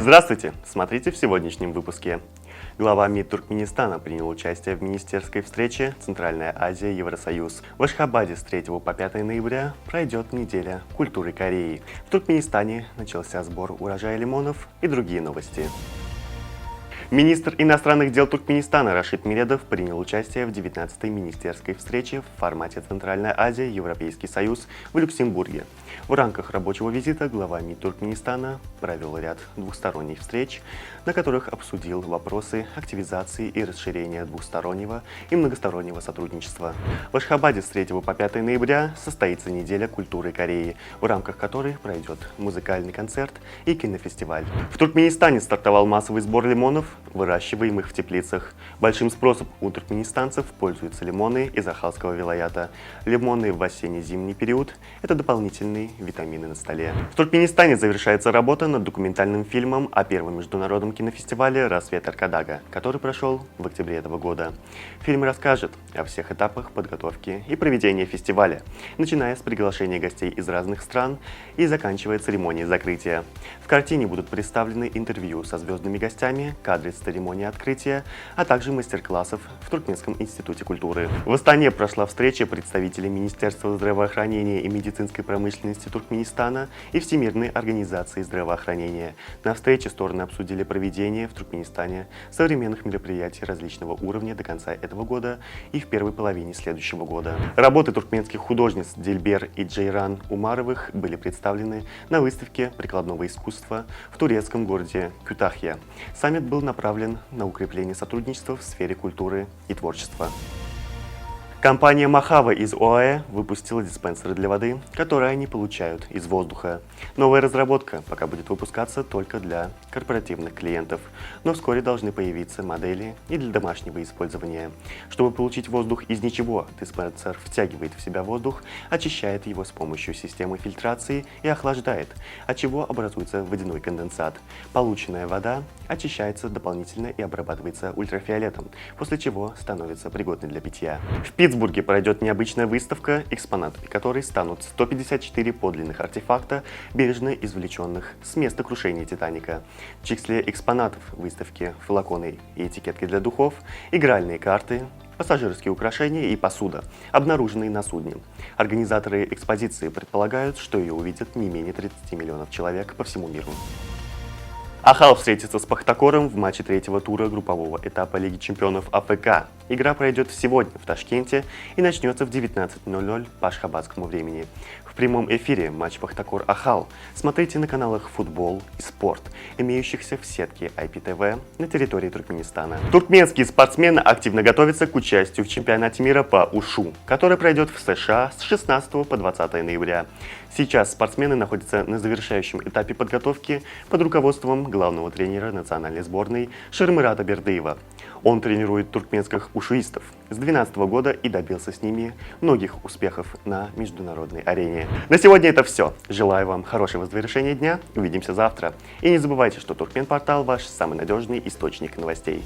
Здравствуйте! Смотрите в сегодняшнем выпуске. Глава МИД Туркменистана принял участие в министерской встрече «Центральная Азия – Евросоюз». В Ашхабаде с 3 по 5 ноября пройдет неделя культуры Кореи. В Туркменистане начался сбор урожая лимонов и другие новости. Министр иностранных дел Туркменистана Рашид Миредов принял участие в 19-й министерской встрече в формате «Центральная Азия – Европейский Союз» в Люксембурге. В рамках рабочего визита глава МИД Туркменистана провел ряд двусторонних встреч, на которых обсудил вопросы активизации и расширения двустороннего и многостороннего сотрудничества. В Ашхабаде с 3 по 5 ноября состоится неделя культуры Кореи, в рамках которой пройдет музыкальный концерт и кинофестиваль. В Туркменистане стартовал массовый сбор лимонов, выращиваемых в теплицах. Большим спросом у туркменистанцев пользуются лимоны из Ахалского вилаята. Лимоны в осенне-зимний период – это дополнительные витамины на столе. В Туркменистане завершается работа над документальным фильмом о первом международном кинофестивале «Рассвет Аркадага», который прошел в октябре этого года. Фильм расскажет о всех этапах подготовки и проведения фестиваля, начиная с приглашения гостей из разных стран и заканчивая церемонией закрытия. В картине будут представлены интервью со звездными гостями, кадры с церемонии открытия, а также мастер-классов в Туркменском институте культуры. В Астане прошла встреча представителей Министерства здравоохранения и медицинской промышленности Туркменистана и Всемирной организации здравоохранения. На встрече стороны обсудили проведение в Туркменистане современных мероприятий различного уровня до конца этого года и в первой половине следующего года. Работы туркменских художниц Дильбер и Джейран Умаровых были представлены на выставке прикладного искусства в турецком городе Кютахья. Саммит был направлен на укрепление сотрудничества в сфере культуры и творчества. Компания Мохава из ОАЭ выпустила диспенсеры для воды, которые они получают из воздуха. Новая разработка пока будет выпускаться только для корпоративных клиентов, но вскоре должны появиться модели и для домашнего использования. Чтобы получить воздух из ничего, диспенсер втягивает в себя воздух, очищает его с помощью системы фильтрации и охлаждает, от чего образуется водяной конденсат. Полученная вода очищается дополнительно и обрабатывается ультрафиолетом, после чего становится пригодной для питья. В Питтсбурге пройдет необычная выставка, экспонатами которой станут 154 подлинных артефакта, бережно извлеченных с места крушения «Титаника». В числе экспонатов выставки флаконы и этикетки для духов, игральные карты, пассажирские украшения и посуда, обнаруженные на судне. Организаторы экспозиции предполагают, что ее увидят не менее 30 миллионов человек по всему миру. Ахал встретится с Пахтакором в матче третьего тура группового этапа Лиги чемпионов АФК. Игра пройдет сегодня в Ташкенте и начнется в 19:00 по ашхабадскому времени. В прямом эфире матч Пахтакор-Ахал смотрите на каналах «Футбол» и «Спорт», имеющихся в сетке IPTV на территории Туркменистана. Туркменские спортсмены активно готовятся к участию в чемпионате мира по УШУ, который пройдет в США с 16 по 20 ноября. Сейчас спортсмены находятся на завершающем этапе подготовки под руководством главного тренера национальной сборной Шермырата Бердыева. Он тренирует туркменских ушуистов с 2012 года и добился с ними многих успехов на международной арене. На сегодня это все. Желаю вам хорошего завершения дня. Увидимся завтра. И не забывайте, что Туркмен-портал ваш самый надежный источник новостей.